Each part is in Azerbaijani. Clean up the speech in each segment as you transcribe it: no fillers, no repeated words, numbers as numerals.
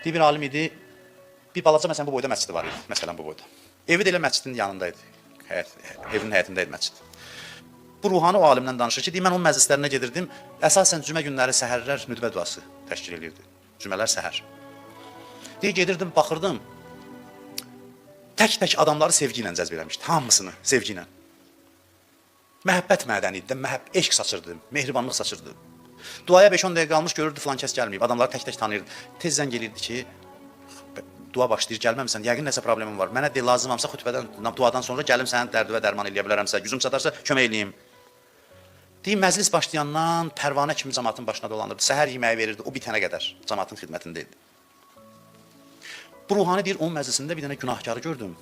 Bir alim idi. Bir balaca məsələn bu boyda məscidi var idi. Məsələn bu boyda. Evi də elə məscidin yanındaydı. Evinin həyətindəydi məscid. Bu ruhani o alimlə danışır ki, mən onun məclislərinə gedirdim. Əsasən cümə günləri səhərlər nüdbə duası təşkil edirdi. Cümələr səhər. Gedirdim, baxırdım. Tək-tək adamları sevgi ilə cəzb eləmişdi. Hamısını sevgi ilə. Məhəbbət mədəni idi, eşq saçırdı, mehribanlıq saçırdı. Duaya 5-10 dəqiqə qalmış görürdü filan kəs gəlməyib. Adamları tək-tək tanıyırdı. Tez zəng elirdi ki, dua başlayır, gəlməmisən, yəqin nəsə problemim var. Mənə lazımamsa xütbədən, duadan sonra gəlim sənin dərdivə dərman eləyə bilərəmsə, gücüm çatarsa kömək eləyim. Deyim, məclis başlayandan pərvanə kimi cəmaatın başına dolanırdı. Səhər yeməyi verirdi, o bitənə qədər cəmaatın xidmətində idi. Bu ruhani deyir, onun məclisində bir dənə günahkarı gördüm.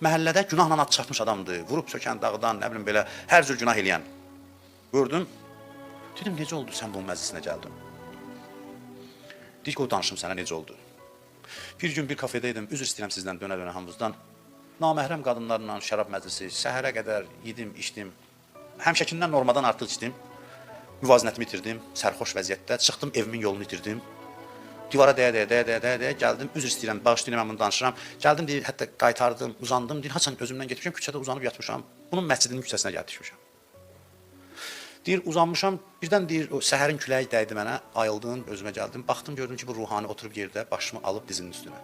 Məhəllədə günahla at çatmış adamdır, vurub sökən dağdan, nə bilim belə, hər cür günah eləyən. Gördüm. Dedim, necə oldu sən bunun məclisinə gəldin? Deyir ki, o danışım sənə necə oldu? Bir gün bir kafedəydim, üzr istəyirəm sizdən dönə-dönə hamımızdan. Naməhrəm qadınlarla şərab məclisi, səhərə qədər yedim, içdim. Həmişəkindən normadan artıq içdim. Müvazinətimi itirdim, sərxoş vəziyyətdə. Çıxdım, evimin yolunu itirdim. Divara dəyə gəldim, üzr istəyirəm, bağışlayın, mən bunu danışıram. Gəldim, deyir, hətta qaytardım, uzandım, deyir, haçan özümdən getmişəm, küçədə uzanıb yatmışam. Bunun məscidinin küçəsinə gəlib düşmüşəm. Deyir, uzanmışam, birdən deyir, o səhərin küləyi dəydi mənə, ayıldım, özümə gəldim. Baxdım, gördüm ki, bu ruhani oturub yerdə, başımı alıb dizinin üstünə.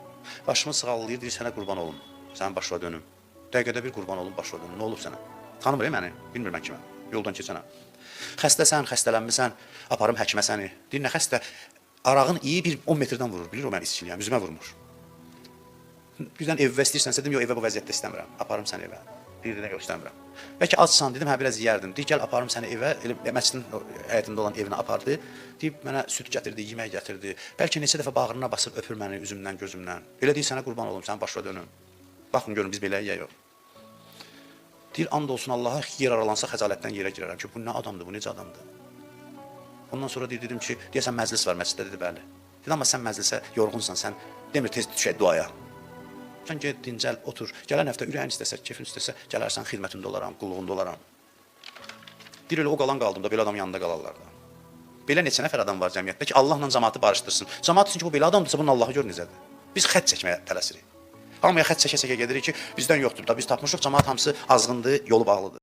Başımı sığallayır, deyir, sənə qurban olum, sənin başına dönüm. Dəqiqədə bir qurban olum, başına dönüm, nə olub sənə? Tanımır məni, bilmir mən kiməm, yoldan keçənəm. Xəstəsən, xəstələnmisən, aparım həkimə səni. Deyir, nə xəstə? Arağın iyi bir 10 metrdən vurur, bilir o məni içkiliyəm, üzümə vurmur. Birdən evə istəyirsənsə, dedim, yox, evə bu vəziyyətdə istəmirəm, aparım səni evə. Bir də yox, istəmirəm. Bəlkə açsan, dedim, hə, biraz yiyərdim. Deyir, gəl, aparım səni evə, məscidin həyətində olan evinə apardı. Deyir, mənə süt gətirdi, yemək gətirdi. Bəlkə neçə dəfə bağrına basıb öpür məni üzümdən, gözümdən. Elə deyir, sənə qurban olum, sənin başına dönüm. Baxın, görün, biz beləyik ya yox. Deyir, and olsun Allaha, yer aralansa xəcalətdən yerə girərəm ki, bu nə adamdır, bu necə adamdır? Ondan sonra dedim ki, deyəsən məclis var məsciddə, dedi, bəli. Dedi, amma sən məclisə yorğunsan, sən demir, tez düşək duaya. Sən get, dincəl, otur. Gələn həftə ürəyin istəsə, kefin istəsə, gələrsən, xidmətində olaram, qulluğunda olaram. Deyir, elə o qalan qaldığımda belə adam yanında qalarlar da. Belə neçə nəfər adam var cəmiyyətdə ki, Allahla cəmaatı barışdırsın. Cəmaat üçün ki, bu belə adamdırsa, bunun Allahı gör necədir. Biz xət çəkməyə tələsirik. Hamıya xət çəkə-çəkə gedirik ki, bizdən yoxdur da, biz tapmışıq, cəmaat hamısı azğındır, yolu bağlıdır.